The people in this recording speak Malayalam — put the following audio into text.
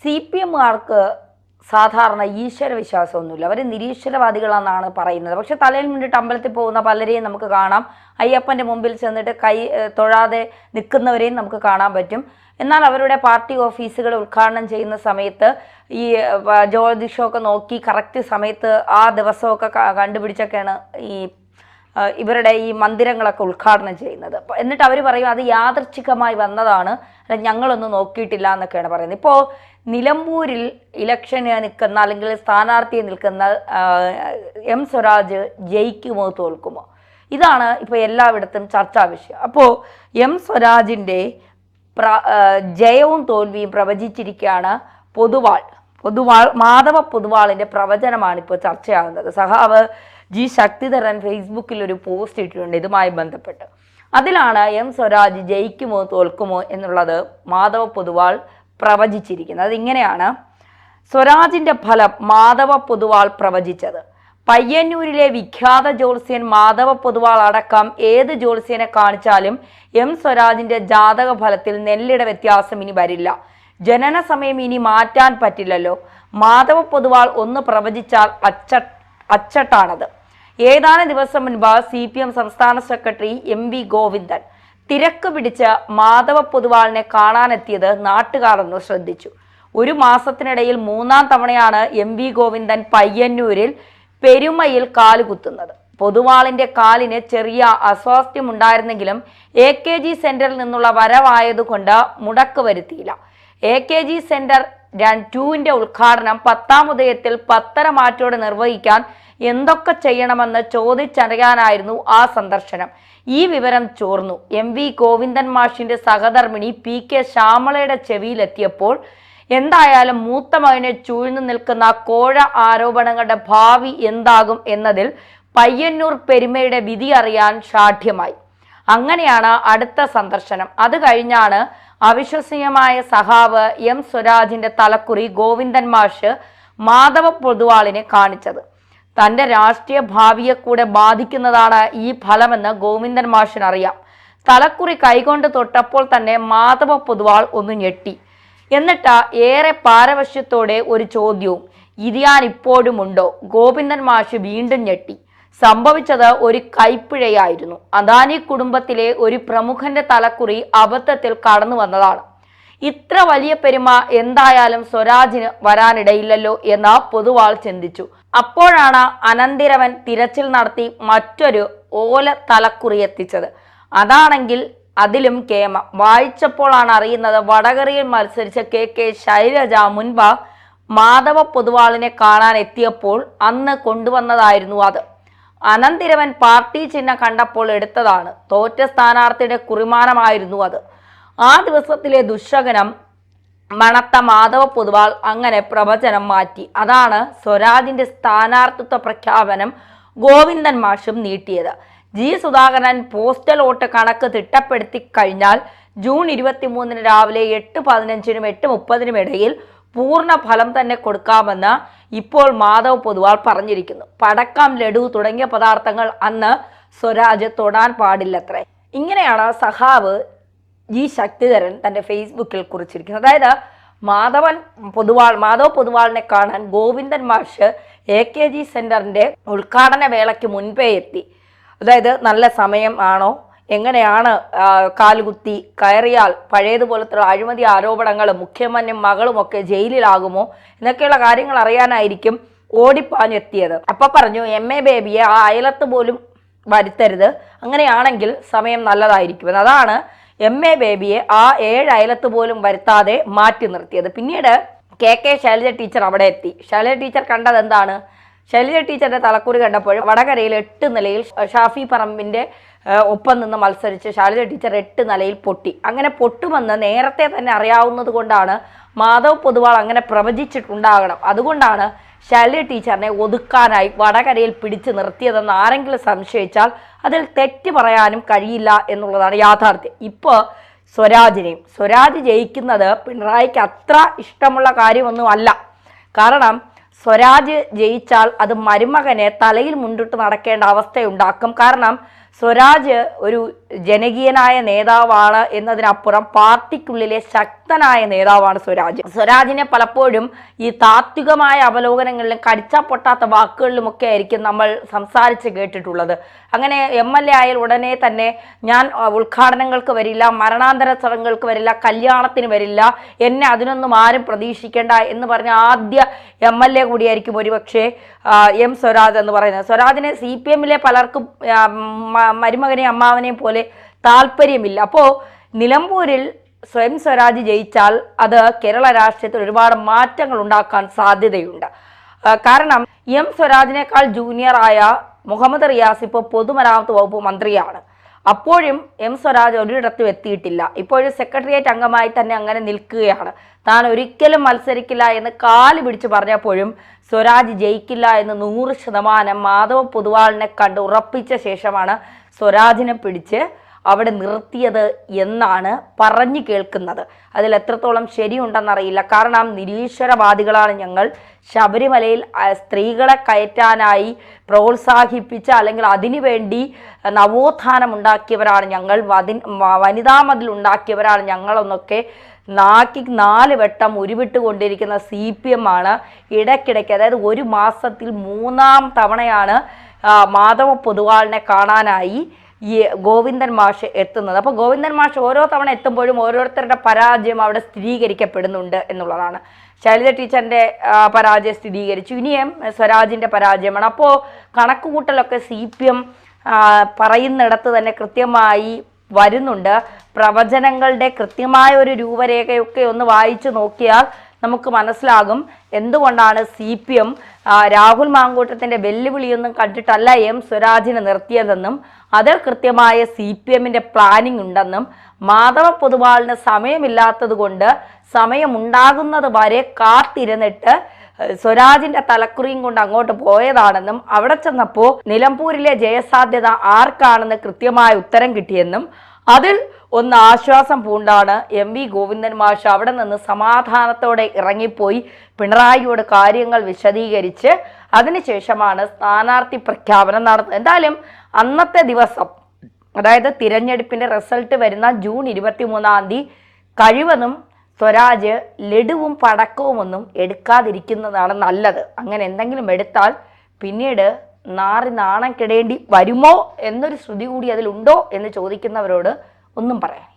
CPMകാർക്ക് സാധാരണ ഈശ്വര വിശ്വാസമൊന്നുമില്ല. അവർ നിരീശ്വരവാദികളാണെന്നാണ് പറയുന്നത്. പക്ഷെ തലയിൽ മുന്നിട്ട് അമ്പലത്തിൽ പോകുന്ന പലരെയും നമുക്ക് കാണാം. അയ്യപ്പൻ്റെ മുമ്പിൽ ചെന്നിട്ട് കൈ തൊഴാതെ നിൽക്കുന്നവരെയും നമുക്ക് കാണാൻ പറ്റും. എന്നാൽ അവരുടെ പാർട്ടി ഓഫീസുകൾ ഉദ്ഘാടനം ചെയ്യുന്ന സമയത്ത് ഈ ജ്യോതിഷമൊക്കെ നോക്കി കറക്റ്റ് സമയത്ത് ആ ദിവസമൊക്കെ കണ്ടുപിടിച്ചൊക്കെയാണ് ഇവരുടെ ഈ മന്ദിരങ്ങളൊക്കെ ഉദ്ഘാടനം ചെയ്യുന്നത്. എന്നിട്ട് അവർ പറയും അത് യാദൃച്ഛികമായി വന്നതാണ്, ഞങ്ങളൊന്നും നോക്കിയിട്ടില്ല എന്നൊക്കെയാണ് പറയുന്നത്. ഇപ്പോൾ നിലമ്പൂരിൽ ഇലക്ഷന് നിൽക്കുന്ന അല്ലെങ്കിൽ സ്ഥാനാർത്ഥിയെ നിൽക്കുന്ന എം സ്വരാജ് ജയിക്കുമോ തോൽക്കുമോ, ഇതാണ് ഇപ്പോൾ എല്ലായിടത്തും ചർച്ചാ വിഷയം. അപ്പോൾ എം സ്വരാജിൻ്റെ ജയവും തോൽവിയും പ്രവചിച്ചിരിക്കുകയാണ് മാധവ പൊതുവാളിൻ്റെ പ്രവചനമാണ് ഇപ്പോൾ ചർച്ചയാകുന്നത്. സഹാവ് ജി ശക്തിധരൻ ഫേസ്ബുക്കിൽ ഒരു പോസ്റ്റ് ഇട്ടിട്ടുണ്ട് ഇതുമായി ബന്ധപ്പെട്ട്. അതിലാണ് എം സ്വരാജ് ജയിക്കുമോ തോൽക്കുമോ എന്നുള്ളത് മാധവ പൊതുവാൾ പ്രവചിച്ചിരിക്കുന്നത്. അതിങ്ങനെയാണ്: സ്വരാജിൻ്റെ ഫലം മാധവ പൊതുവാൾ പ്രവചിച്ചത്. പയ്യന്നൂരിലെ വിഖ്യാത ജ്യോത്സ്യൻ മാധവ പൊതുവാൾ അടക്കം ഏത് ജ്യോത്സ്യനെ കാണിച്ചാലും എം സ്വരാജിൻ്റെ ജാതക ഫലത്തിൽ നെല്ലിട വ്യത്യാസം ഇനി വരില്ല. ജനന സമയം ഇനി മാറ്റാൻ പറ്റില്ലല്ലോ. മാധവ പൊതുവാൾ ഒന്ന് പ്രവചിച്ചാൽ അച്ചട്ടാണത്. ഏതാനും ദിവസം മുൻപ് CPM സംസ്ഥാന സെക്രട്ടറി MV ഗോവിന്ദൻ തിരക്ക് പിടിച്ച് മാധവ പൊതുവാളിനെ കാണാനെത്തിയത് നാട്ടുകാരൊന്ന് ശ്രദ്ധിച്ചു. ഒരു മാസത്തിനിടയിൽ 3-ാം തവണയാണ് MV ഗോവിന്ദൻ പയ്യന്നൂരിൽ പെരുമയിൽ കാലുകുത്തുന്നത്. പൊതുവാളിന്റെ കാലിന് ചെറിയ അസ്വാസ്ഥ്യമുണ്ടായിരുന്നെങ്കിലും AKG സെന്ററിൽ നിന്നുള്ള വരവായതുകൊണ്ട് മുടക്ക് വരുത്തിയില്ല. AKG സെന്റർ 2ന്റെ ഉദ്ഘാടനം 10-ാം ഉദയത്തിൽ 10:30 മാറ്റോടെ നിർവഹിക്കാൻ എന്തൊക്കെ ചെയ്യണമെന്ന് ചോദിച്ചറിയാനായിരുന്നു ആ സന്ദർശനം. ഈ വിവരം ചോർന്നു MV ഗോവിന്ദൻ മാഷിന്റെ സഹധർമ്മിണി PK ശ്യാമളയുടെ ചെവിയിലെത്തിയപ്പോൾ എന്തായാലും മൂത്ത മകനെ ചൂഴ്ന്നു നിൽക്കുന്ന കോഴ ആരോപണങ്ങളുടെ ഭാവി എന്താകും എന്നതിൽ പയ്യന്നൂർ പെരുമയുടെ വിധി അറിയാൻ ഷാഠ്യമായി. അങ്ങനെയാണ് അടുത്ത സന്ദർശനം. അത് കഴിഞ്ഞാണ് അവിശ്വസനീയമായ സഹാവ് എം സ്വരാജിന്റെ തലക്കുറി ഗോവിന്ദൻ മാഷ് മാധവ പൊതുവാളിനെ കാണിച്ചത്. തൻ്റെ രാഷ്ട്രീയ ഭാവിയെ കൂടെ ബാധിക്കുന്നതാണ് ഈ ഫലമെന്ന് ഗോവിന്ദൻ മാഷിനറിയാം. തലക്കുറി കൈകൊണ്ട് തൊട്ടപ്പോൾ തന്നെ മാധവ പൊതുവാൾ ഒന്ന് ഞെട്ടി. എന്നിട്ട് ഏറെ പാരവശ്യത്തോടെ ഒരു ചോദ്യവും: ഇത് ഞാൻ ഇപ്പോഴുമുണ്ടോ? ഗോവിന്ദൻ മാഷ് വീണ്ടും ഞെട്ടി. സംഭവിച്ചത് ഒരു കൈപ്പിഴയായിരുന്നു. അദാനി കുടുംബത്തിലെ ഒരു പ്രമുഖന്റെ തലക്കുറി അബദ്ധത്തിൽ കടന്നു വന്നതാണ്. ഇത്ര വലിയ പെരുമ എന്തായാലും സ്വരാജിന് വരാനിടയില്ലല്ലോ എന്ന് പൊതുവാൾ ചിന്തിച്ചു. അപ്പോഴാണ് അനന്തിരവൻ തിരച്ചിൽ നടത്തി മറ്റൊരു ഓല തലക്കുറി എത്തിച്ചത്. അതാണെങ്കിൽ അതിലും കേമ. വായിച്ചപ്പോഴാണ് അറിയുന്നത് വടകരയിൽ മത്സരിച്ച KK ശൈലജ മുൻപ് മാധവ പൊതുവാളിനെ കാണാൻ എത്തിയപ്പോൾ അന്ന് കൊണ്ടുവന്നതായിരുന്നു അത്. അനന്തിരവൻ പാർട്ടി ചിഹ്നം കണ്ടപ്പോൾ എടുത്തതാണ്. തോറ്റ സ്ഥാനാർത്ഥിയുടെ കുറിമാനമായിരുന്നു അത്. ആ ദിവസത്തിലെ ദുശകനം മണത്ത മാധവ പൊതുവാൾ അങ്ങനെ പ്രവചനം മാറ്റി. അതാണ് സ്വരാജിന്റെ സ്ഥാനാർത്ഥിത്വ പ്രഖ്യാപനം ഗോവിന്ദൻ മാഷും നീട്ടിയത്. G സുധാകരൻ പോസ്റ്റൽ വോട്ട് കണക്ക് തിട്ടപ്പെടുത്തി കഴിഞ്ഞാൽ ജൂൺ 23 രാവിലെ 8:15-നും 8:30-നും ഇടയിൽ പൂർണ്ണ ഫലം തന്നെ കൊടുക്കാമെന്ന് ഇപ്പോൾ മാധവ് പൊതുവാൾ പറഞ്ഞിരിക്കുന്നു. പടക്കം, ലഡു തുടങ്ങിയ പദാർത്ഥങ്ങൾ അന്ന് സ്വരാജ് തൊടാൻ പാടില്ലത്രേ. ഇങ്ങനെയാണ് സഖാവ് ജി ശക്തിധരൻ തൻ്റെ ഫേസ്ബുക്കിൽ കുറിച്ചിരിക്കുന്നത്. അതായത് മാധവ പൊതുവാളിനെ കാണാൻ ഗോവിന്ദൻ മാഷ് AKG സെന്ററിന്റെ ഉദ്ഘാടന വേളയ്ക്ക് മുൻപേ എത്തി. അതായത് നല്ല സമയം ആണോ, എങ്ങനെയാണ് കാലുകുത്തി കയറിയാൽ പഴയതുപോലത്തെ അഴിമതി ആരോപണങ്ങളും മുഖ്യമന്ത്രിയും മകളും ഒക്കെ ജയിലിലാകുമോ എന്നൊക്കെയുള്ള കാര്യങ്ങൾ അറിയാനായിരിക്കും ഓടിപ്പാഞ്ഞെത്തിയത്. അപ്പൊ പറഞ്ഞു MA ബേബിയെ ആ അയലത്ത് പോലും വരുത്തരുത്, അങ്ങനെയാണെങ്കിൽ സമയം നല്ലതായിരിക്കും. അതാണ് MA ബേബിയെ ആ 7 അയലത്ത് പോലും വരുത്താതെ മാറ്റി നിർത്തിയത്. പിന്നീട് KK ശൈലജ ടീച്ചർ അവിടെ എത്തി. ശൈലജ ടീച്ചർ കണ്ടത് എന്താണ്? ശൈലജ ടീച്ചറുടെ തലക്കുറി കണ്ടപ്പോൾ വടകരയിൽ 8 നിലയിൽ ഷാഫി പറമ്പിന്റെ ഒപ്പം നിന്ന് മത്സരിച്ച് ശൈലജ ടീച്ചർ 8 നിലയിൽ പൊട്ടി. അങ്ങനെ പൊട്ടുമെന്ന് നേരത്തെ തന്നെ അറിയാവുന്നത് കൊണ്ടാണ് മാധവ് പൊതുവാൾ അങ്ങനെ പ്രവചിച്ചിട്ടുണ്ടാകണം. അതുകൊണ്ടാണ് ശൈലജ ടീച്ചറിനെ ഒതുക്കാനായി വടകരയിൽ പിടിച്ചു നിർത്തിയതെന്ന് ആരെങ്കിലും സംശയിച്ചാൽ അതിൽ തെറ്റ് പറയാനും കഴിയില്ല എന്നുള്ളതാണ് യാഥാർത്ഥ്യം. ഇപ്പോൾ സ്വരാജ് ജയിക്കുന്നത് പിണറായിക്ക് അത്ര ഇഷ്ടമുള്ള കാര്യമൊന്നും അല്ല. കാരണം സ്വരാജ് ജയിച്ചാൽ അത് മരുമകനെ തലയിൽ മുണ്ടിട്ട് നടക്കേണ്ട അവസ്ഥയുണ്ടാക്കും. കാരണം സ്വരാജ് ഒരു ജനകീയനായ നേതാവാണ് എന്നതിനപ്പുറം പാർട്ടിക്കുള്ളിലെ ശക്തനായ നേതാവാണ് സ്വരാജ്. സ്വരാജിനെ പലപ്പോഴും ഈ താത്വികമായ അവലോകനങ്ങളിലും കടിച്ചാ പൊട്ടാത്ത വാക്കുകളിലുമൊക്കെ ആയിരിക്കും നമ്മൾ സംസാരിച്ച് കേട്ടിട്ടുള്ളത്. അങ്ങനെ MLA ആയാൽ ഉടനെ തന്നെ ഞാൻ ഉദ്ഘാടനങ്ങൾക്ക് വരില്ല, മരണാന്തര ചടങ്ങുകൾക്ക് വരില്ല, കല്യാണത്തിന് വരില്ല, എന്നെ അതിനൊന്നും ആരും പ്രതീക്ഷിക്കേണ്ട എന്ന് പറഞ്ഞ ആദ്യ MLA കൂടിയായിരിക്കും ഒരുപക്ഷെ M സ്വരാജ് എന്ന് പറയുന്നത്. സ്വരാജിനെ CPM-ലെ പലർക്കും മരുമകനെയും അമ്മാവനെയും പോലെ താല്പര്യമില്ല. അപ്പോൾ നിലമ്പൂരിൽ സ്വയം സ്വരാജ് ജയിച്ചാൽ അത് കേരള രാഷ്ട്രീയത്തിൽ ഒരുപാട് മാറ്റങ്ങൾ ഉണ്ടാക്കാൻ സാധ്യതയുണ്ട്. കാരണം M സ്വരാജിനേക്കാൾ ജൂനിയറായ മുഹമ്മദ് റിയാസ് ഇപ്പോൾ പൊതുമരാമത്ത് വകുപ്പ് മന്ത്രിയാണ്. അപ്പോഴും M സ്വരാജ് ഒരിടത്തും എത്തിയിട്ടില്ല. ഇപ്പോഴും സെക്രട്ടേറിയറ്റ് അംഗമായി തന്നെ അങ്ങനെ നിൽക്കുകയാണ്. താൻ ഒരിക്കലും മത്സരിക്കില്ല എന്ന് കാല് പിടിച്ച് പറഞ്ഞപ്പോഴും സ്വരാജ് ജയിക്കില്ല എന്ന് 100% മാധവ പൊതുവാളിനെ കണ്ട് ഉറപ്പിച്ച ശേഷമാണ് സ്വരാജിനെ പിടിച്ച് അവിടെ നിർത്തിയത് എന്നാണ് പറഞ്ഞു കേൾക്കുന്നത്. അതിൽ എത്രത്തോളം ശരിയുണ്ടെന്നറിയില്ല. കാരണം നിരീശ്വരവാദികളാണ് ഞങ്ങൾ. ശബരിമലയിൽ സ്ത്രീകളെ കയറ്റാനായി പ്രോത്സാഹിപ്പിച്ച അല്ലെങ്കിൽ അതിനുവേണ്ടി നവോത്ഥാനം ഉണ്ടാക്കിയവരാണ് ഞങ്ങൾ, വനിതാ മതിൽ ഉണ്ടാക്കിയവരാണ് ഞങ്ങളെന്നൊക്കെ നാക്കി 4 വട്ടം ഉരുവിട്ടുകൊണ്ടിരിക്കുന്ന CPM ആണ് ഇടയ്ക്കിടയ്ക്ക്, അതായത് ഒരു മാസത്തിൽ 3-ാം തവണയാണ് മാധവ പൊതുവാളിനെ കാണാനായി ഈ ഗോവിന്ദൻ മാഷ് എത്തുന്നത്. അപ്പോൾ ഗോവിന്ദൻ മാഷ് ഓരോ തവണ എത്തുമ്പോഴും ഓരോരുത്തരുടെ പരാജയം അവിടെ സ്ഥിരീകരിക്കപ്പെടുന്നുണ്ട് എന്നുള്ളതാണ്. ശൈലജ ടീച്ചറിൻ്റെ പരാജയം സ്ഥിരീകരിച്ചു, ഇനിയും സ്വരാജിൻ്റെ പരാജയമാണ്. അപ്പോൾ കണക്കുകൂട്ടലൊക്കെ CPM പറയുന്നിടത്ത് തന്നെ കൃത്യമായി വരുന്നുണ്ട്. പ്രവചനങ്ങളുടെ കൃത്യമായ ഒരു രൂപരേഖയൊക്കെ ഒന്ന് വായിച്ചു നോക്കിയാൽ നമുക്ക് മനസ്സിലാകും എന്തുകൊണ്ടാണ് CPM രാഹുൽ മാങ്കൂട്ടത്തിൻ്റെ വെല്ലുവിളിയൊന്നും കണ്ടിട്ടല്ല M സ്വരാജിനെ നിർത്തിയതെന്നും അതിൽ കൃത്യമായ CPM-ന്റെ പ്ലാനിംഗ് ഉണ്ടെന്നും മാധവ പൊതുവാളിന് സമയമില്ലാത്തത് കൊണ്ട് സമയമുണ്ടാകുന്നത് വരെ കാത്തിരുന്നിട്ട് സ്വരാജിന്റെ തലക്കുറിയും കൊണ്ട് അങ്ങോട്ട് പോയതാണെന്നും അവിടെ ചെന്നപ്പോൾ നിലമ്പൂരിലെ ജയസാധ്യത ആർക്കാണെന്ന് കൃത്യമായ ഉത്തരം കിട്ടിയെന്നും അതിൽ ഒന്ന് ആശ്വാസം പൂണ്ടാണ് MV ഗോവിന്ദൻ മാഷ് അവിടെ നിന്ന് സമാധാനത്തോടെ ഇറങ്ങിപ്പോയി പിണറായിയോട് കാര്യങ്ങൾ വിശദീകരിച്ച് അതിനുശേഷമാണ് സ്ഥാനാർത്ഥി പ്രഖ്യാപനം നടത്തുന്നത്. എന്തായാലും അന്നത്തെ ദിവസം, അതായത് തിരഞ്ഞെടുപ്പിന്റെ റിസൾട്ട് വരുന്ന ജൂൺ 23-ാം തീയതി കഴിവതും സ്വരാജ് ലഡുവും പടക്കവും ഒന്നും എടുക്കാതിരിക്കുന്നതാണ് നല്ലത്. അങ്ങനെ എന്തെങ്കിലും എടുത്താൽ പിന്നീട് നാണം കെടേണ്ടി വരുമോ എന്നൊരു ശ്രുതി കൂടി അതിലുണ്ടോ എന്ന് ചോദിക്കുന്നവരോട് ഒന്നും പറയാം.